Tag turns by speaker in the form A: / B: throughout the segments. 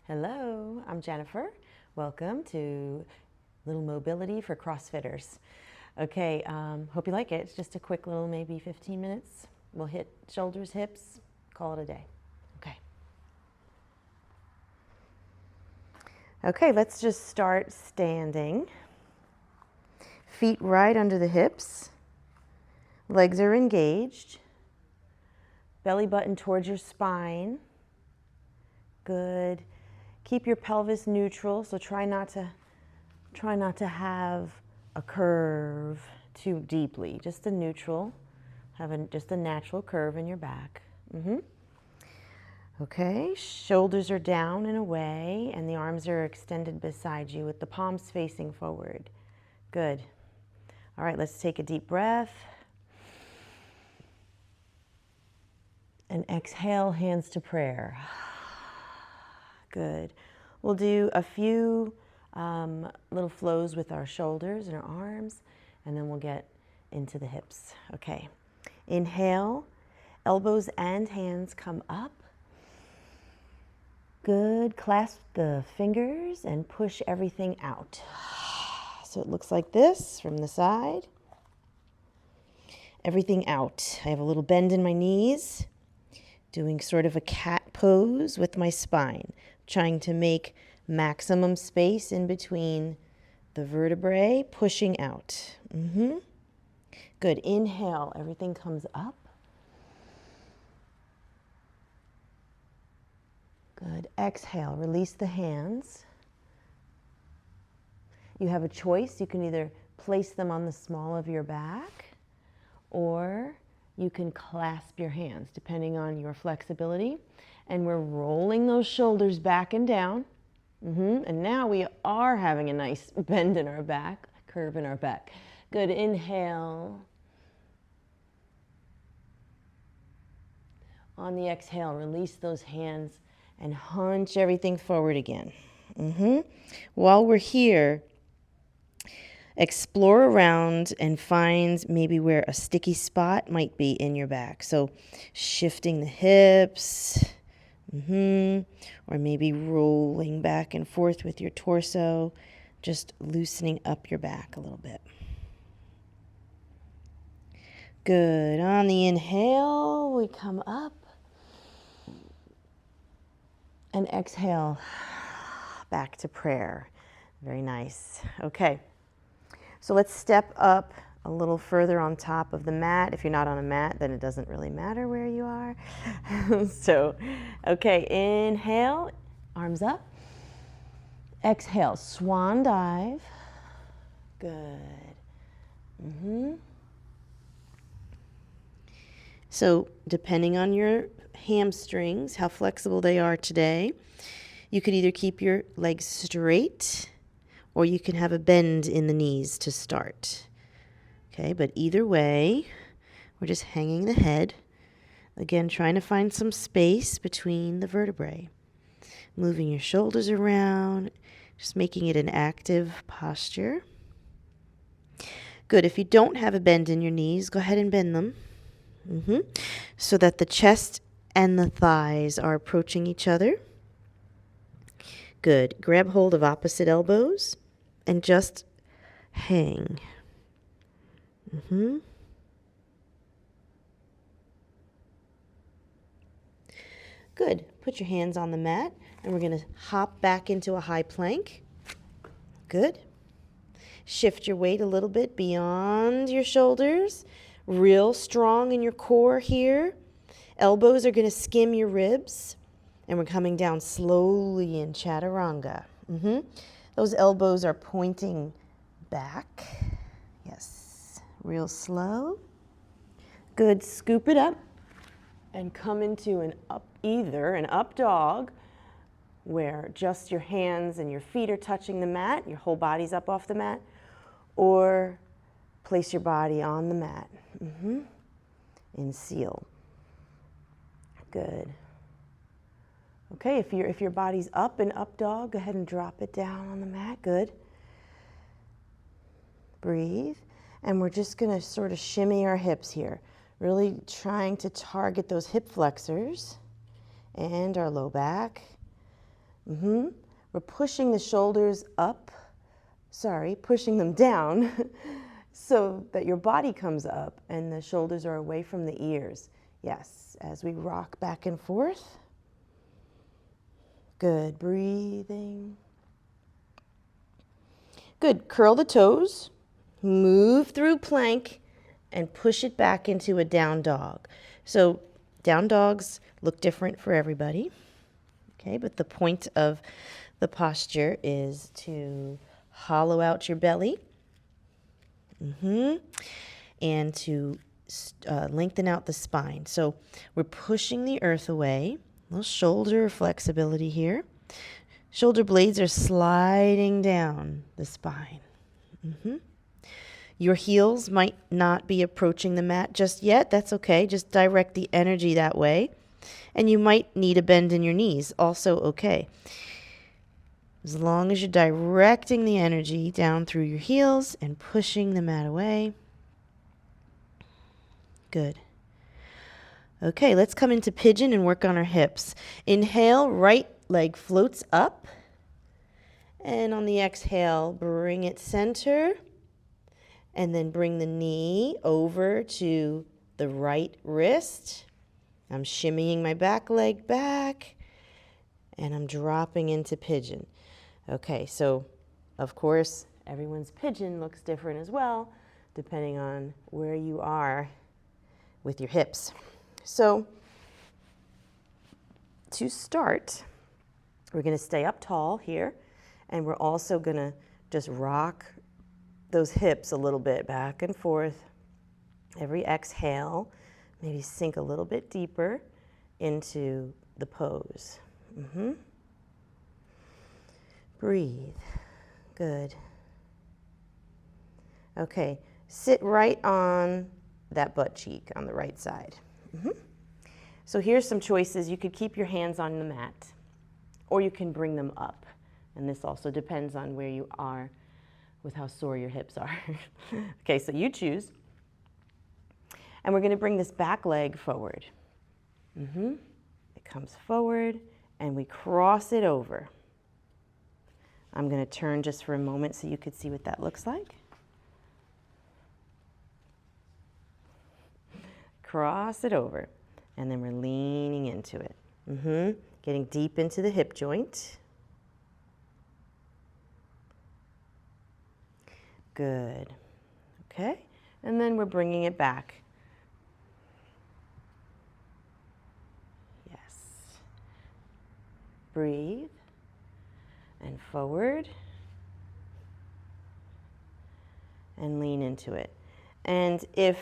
A: Hello, I'm Jennifer. Welcome to Little Mobility for Crossfitters. Okay, hope you like it. It's just a quick little, maybe 15 minutes. We'll hit shoulders, hips, call it a day. Okay. Okay, let's just start standing. Feet right under the hips. Legs are engaged. Belly button towards your spine. Good. Keep your pelvis neutral, so try not to have a curve too deeply. Just a neutral. Just a natural curve in your back. Okay, shoulders are down and away, and the arms are extended beside you with the palms facing forward. Good. All right, let's take a deep breath. And exhale, hands to prayer. Good. We'll do a few little flows with our shoulders and our arms, and then we'll get into the hips. Okay. Inhale, elbows and hands come up. Good. Clasp the fingers and push everything out. So it looks like this from the side. Everything out. I have a little bend in my knees, doing sort of a cat pose with my spine, trying to make maximum space in between the vertebrae, pushing out. Good. Inhale, everything comes up. Good. Exhale, release the hands. You have a choice. You can either place them on the small of your back, or you can clasp your hands, depending on your flexibility. And we're rolling those shoulders back and down. And now we are having a nice bend in our back, curve in our back. Good. Inhale. On the exhale, release those hands and hunch everything forward again. While we're here, explore around and find maybe where a sticky spot might be in your back. So shifting the hips, or maybe rolling back and forth with your torso, just loosening up your back a little bit. Good. On the inhale, we come up. And exhale, back to prayer. Very nice. Okay. So let's step up a little further on top of the mat. If you're not on a mat, then it doesn't really matter where you are. So, okay, inhale, arms up. Exhale, swan dive. Good. So, depending on your hamstrings, how flexible they are today, you could either keep your legs straight, or you can have a bend in the knees to start. Okay, but either way, we're just hanging the head. Again, trying to find some space between the vertebrae. Moving your shoulders around, just making it an active posture. Good. If you don't have a bend in your knees, go ahead and bend them. So that the chest and the thighs are approaching each other. Good. Grab hold of opposite elbows and just hang. Good. Put your hands on the mat, and we're going to hop back into a high plank. Good. Shift your weight a little bit beyond your shoulders. Real strong in your core here. Elbows are going to skim your ribs, and we're coming down slowly in chaturanga. Those elbows are pointing back. Yes, real slow. Good. Scoop it up and come into either an up dog, where just your hands and your feet are touching the mat, your whole body's up off the mat, or place your body on the mat in seal. Good. Okay, if your body's up in up dog, go ahead and drop it down on the mat. Good. Breathe. And we're just going to sort of shimmy our hips here, really trying to target those hip flexors and our low back. We're pushing the shoulders up, pushing them down so that your body comes up and the shoulders are away from the ears. Yes, as we rock back and forth. Good, breathing. Good, curl the toes, move through plank, and push it back into a down dog. So down dogs look different for everybody. Okay, but the point of the posture is to hollow out your belly and to lengthen out the spine. So we're pushing the earth away. A little shoulder flexibility here. Shoulder blades are sliding down the spine. Your heels might not be approaching the mat just yet. That's okay. Just direct the energy that way. And you might need a bend in your knees. Also okay. As long as you're directing the energy down through your heels and pushing the mat away. Good. Okay, let's come into pigeon and work on our hips. Inhale, right leg floats up. And on the exhale, bring it center. And then bring the knee over to the right wrist. I'm shimmying my back leg back. And I'm dropping into pigeon. Okay, so of course, everyone's pigeon looks different as well, depending on where you are with your hips. So to start, we're going to stay up tall here, and we're also going to just rock those hips a little bit back and forth. Every exhale, maybe sink a little bit deeper into the pose. Breathe. Good. Okay, sit right on that butt cheek on the right side. So here's some choices. You could keep your hands on the mat, or you can bring them up. And this also depends on where you are with how sore your hips are. Okay, so you choose. And we're going to bring this back leg forward. It comes forward, and we cross it over. I'm going to turn just for a moment so you could see what that looks like. Cross it over, and then we're leaning into it. Getting deep into the hip joint. Good. Okay, and then we're bringing it back. Yes. Breathe. And forward. And lean into it. And if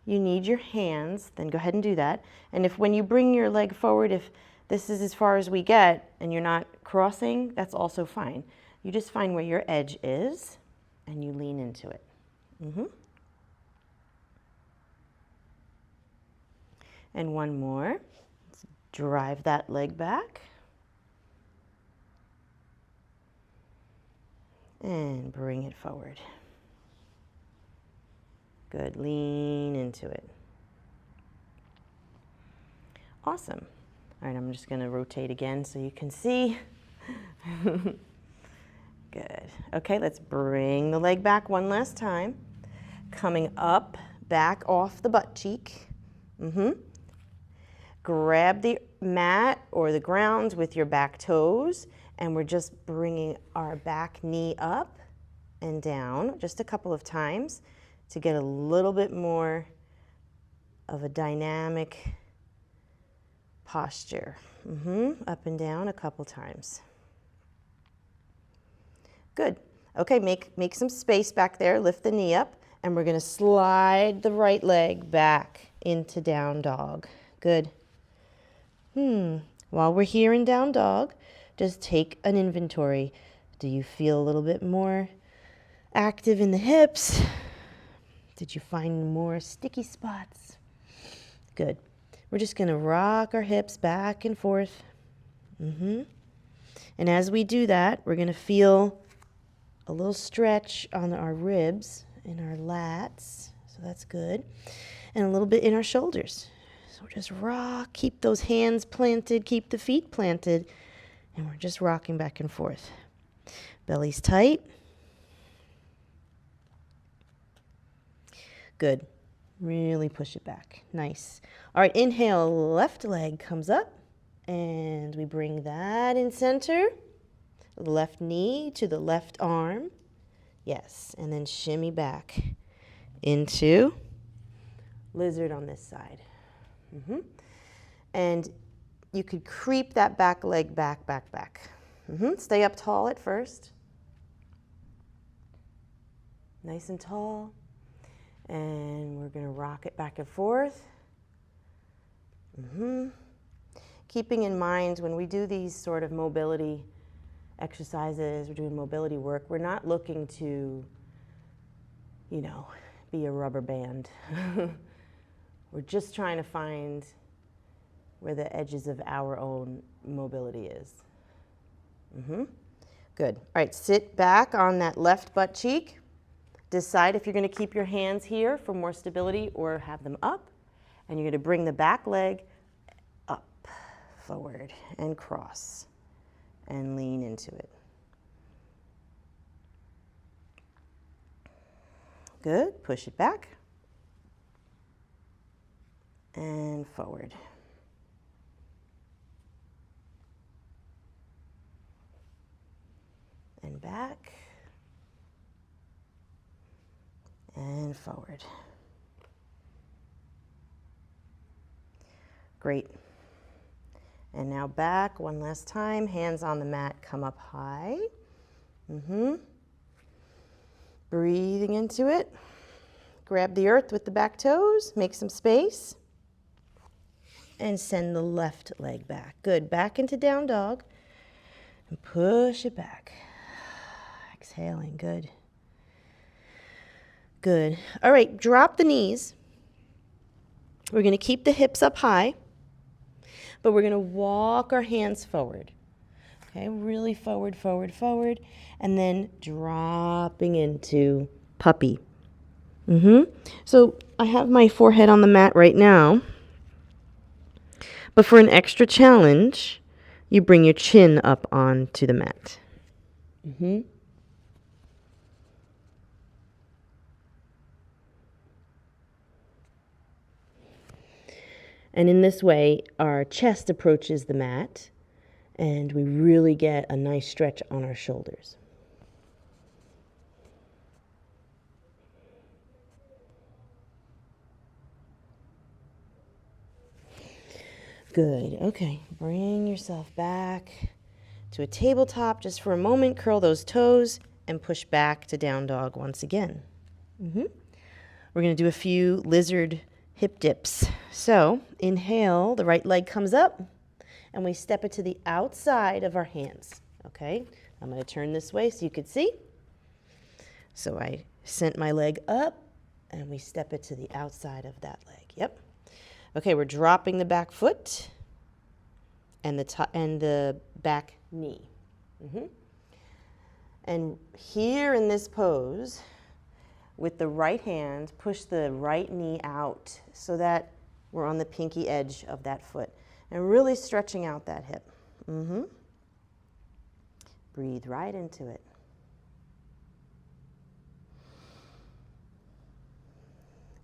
A: you need your hands, then go ahead and do that. And if when you bring your leg forward, if this is as far as we get and you're not crossing, that's also fine. You just find where your edge is and you lean into it. And one more. Let's drive that leg back. And bring it forward. Good, lean into it. Awesome. All right, I'm just going to rotate again so you can see. Good. Okay, let's bring the leg back one last time. Coming up, back off the butt cheek. Grab the mat or the ground with your back toes, and we're just bringing our back knee up and down just a couple of times to get a little bit more of a dynamic posture. Up and down a couple times. Good. Okay, make some space back there. Lift the knee up, and we're going to slide the right leg back into down dog. Good. While we're here in down dog, just take an inventory. Do you feel a little bit more active in the hips? Did you find more sticky spots? Good. We're just going to rock our hips back and forth. And as we do that, we're going to feel a little stretch on our ribs and our lats. So that's good. And a little bit in our shoulders. So just rock, keep those hands planted, keep the feet planted, And we're just rocking back and forth. Belly's tight. Good. Really push it back. Nice. All right, inhale, left leg comes up, and we bring that in center. Left knee to the left arm. Yes, and then shimmy back into lizard on this side. And you could creep that back leg back, back, back. Stay up tall at first. Nice and tall. And we're going to rock it back and forth. Keeping in mind when we do these sort of mobility exercises, we're doing mobility work, we're not looking to, you know, be a rubber band. We're just trying to find where the edges of our own mobility is. Good. All right, sit back on that left butt cheek. Decide if you're going to keep your hands here for more stability or have them up. And you're going to bring the back leg up, forward, and cross, and lean into it. Good. Push it back. And forward. And back. And forward. Great. And now back one last time. Hands on the mat, come up high. Breathing into it. Grab the earth with the back toes, make some space. And send the left leg back. Good. Back into down dog. And push it back. Exhaling. Good. Good. All right, drop the knees. We're going to keep the hips up high, but we're going to walk our hands forward. Okay, really forward, forward, forward, and then dropping into puppy. So I have my forehead on the mat right now, but for an extra challenge, you bring your chin up onto the mat. And in this way, our chest approaches the mat, and we really get a nice stretch on our shoulders. Good. Okay. Bring yourself back to a tabletop just for a moment. Curl those toes and push back to down dog once again. We're going to do a few lizard hip dips. So inhale, the right leg comes up, and we step it to the outside of our hands. Okay, I'm going to turn this way so you can see. So I sent my leg up, and we step it to the outside of that leg. Yep. Okay, we're dropping the back foot and the back knee. And here in this pose, with the right hand, push the right knee out so that we're on the pinky edge of that foot. And really stretching out that hip. Breathe right into it.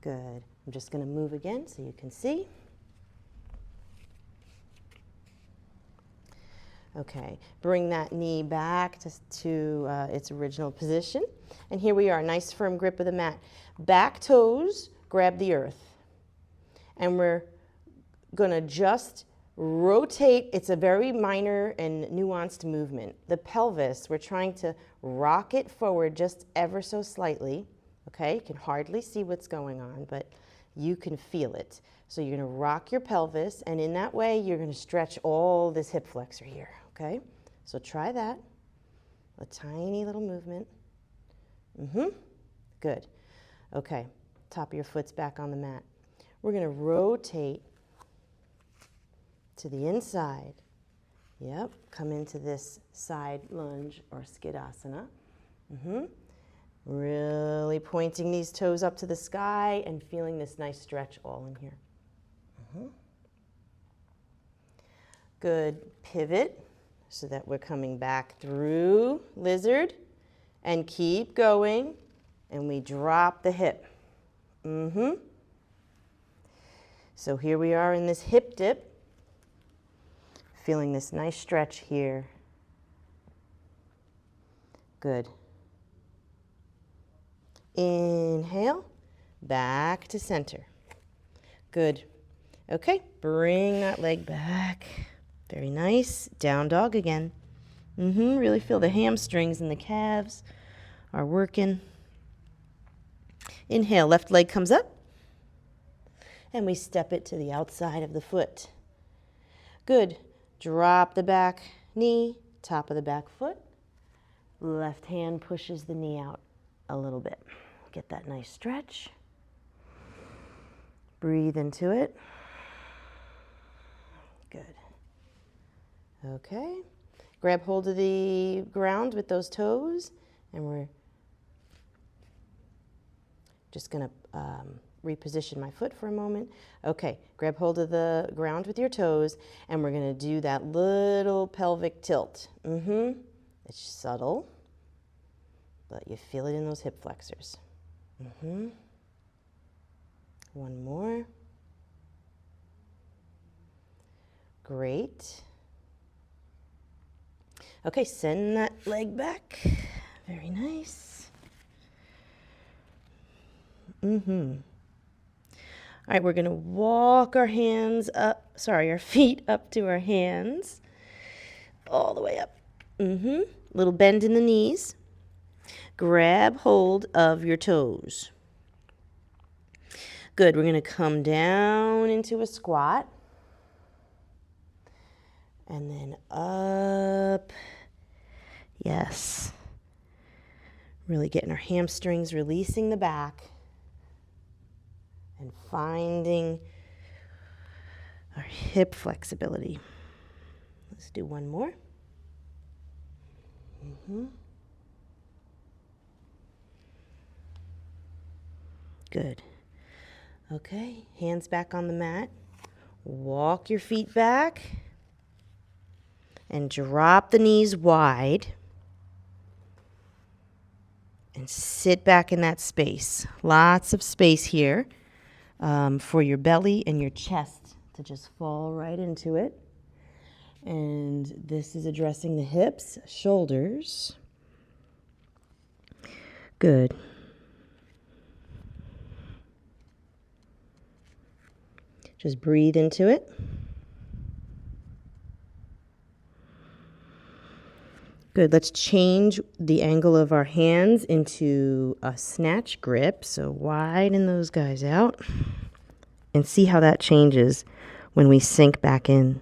A: Good. I'm just going to move again so you can see. Okay, bring that knee back to its original position. And here we are, nice firm grip of the mat. Back toes grab the earth. And we're going to just rotate. It's a very minor and nuanced movement. The pelvis, we're trying to rock it forward just ever so slightly. Okay, you can hardly see what's going on, but you can feel it. So you're going to rock your pelvis, and in that way, you're going to stretch all this hip flexor here. Okay, so try that. A tiny little movement. Good. Okay, top of your foot's back on the mat. We're going to rotate to the inside. Yep, come into this side lunge or skidasana. Really pointing these toes up to the sky and feeling this nice stretch all in here. Good. Pivot. so that we're coming back through lizard and keep going, and we drop the hip. So here we are in this hip dip, feeling this nice stretch here. Good. Inhale, back to center. Good. Okay, bring that leg back. Very nice. Down dog again. Really feel the hamstrings and the calves are working. Inhale, left leg comes up. And we step it to the outside of the foot. Good. Drop the back knee, top of the back foot. Left hand pushes the knee out a little bit. Get that nice stretch. Breathe into it. Good. Okay. Grab hold of the ground with those toes, and we're just going to reposition my foot for a moment. Okay, grab hold of the ground with your toes, and we're going to do that little pelvic tilt. It's subtle, but you feel it in those hip flexors. One more. Great. Okay, send that leg back. Very nice. All right, we're going to walk our feet up to our hands. All the way up. Little bend in the knees. Grab hold of your toes. Good, we're going to come down into a squat. And then up. Yes. Really getting our hamstrings, releasing the back, and finding our hip flexibility. Let's do one more. Good. Okay, hands back on the mat. Walk your feet back and drop the knees wide. And sit back in that space. Lots of space here for your belly and your chest to just fall right into it. And this is addressing the hips, shoulders. Good. Just breathe into it. Good. Let's change the angle of our hands into a snatch grip. So widen those guys out. And see how that changes when we sink back in.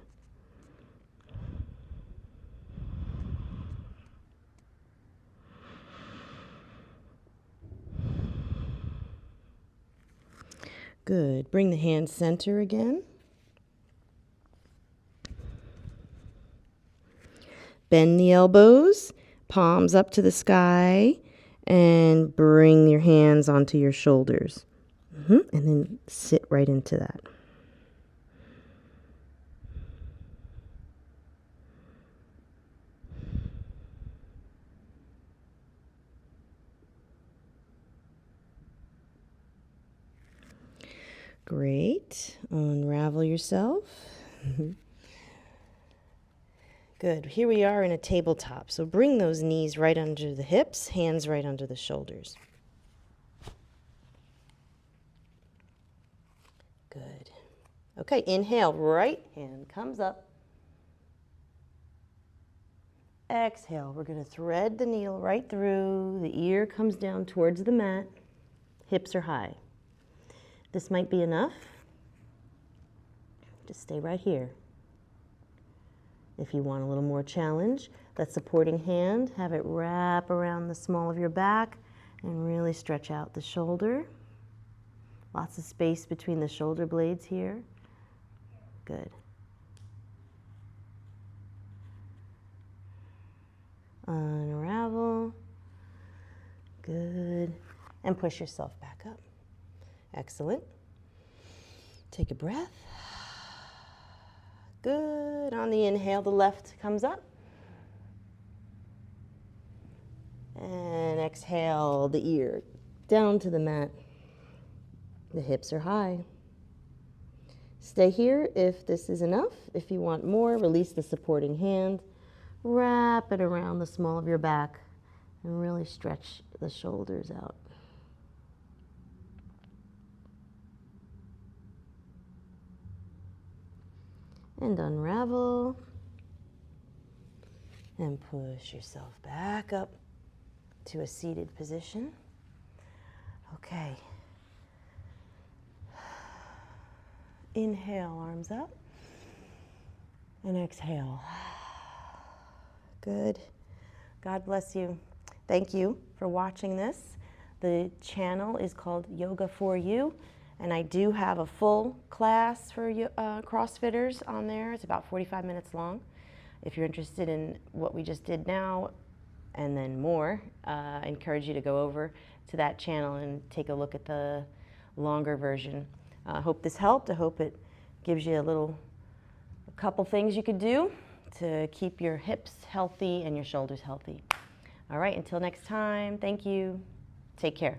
A: Good. Bring the hands center again. Bend the elbows, palms up to the sky, and bring your hands onto your shoulders. And then sit right into that. Great. Unravel yourself. Good. Here we are in a tabletop. So bring those knees right under the hips, hands right under the shoulders. Good. Okay, inhale, right hand comes up. Exhale, we're going to thread the needle right through. The ear comes down towards the mat. Hips are high. This might be enough. Just stay right here. If you want a little more challenge, that supporting hand, have it wrap around the small of your back and really stretch out the shoulder. Lots of space between the shoulder blades here. Good. Unravel. Good. And push yourself back up. Excellent. Take a breath. Good. On the inhale, the left comes up. And exhale the ear down to the mat. The hips are high. Stay here if this is enough. If you want more, release the supporting hand. Wrap it around the small of your back and really stretch the shoulders out. And unravel. And push yourself back up to a seated position. Okay. Inhale, arms up. And exhale. Good. God bless you. Thank you for watching this. The channel is called Yoga for You, and I do have a full class for CrossFitters on there. It's about 45 minutes long. If you're interested in what we just did now and then more, I encourage you to go over to that channel and take a look at the longer version. I hope this helped. I hope it gives you a couple things you could do to keep your hips healthy and your shoulders healthy. All right, until next time, thank you. Take care.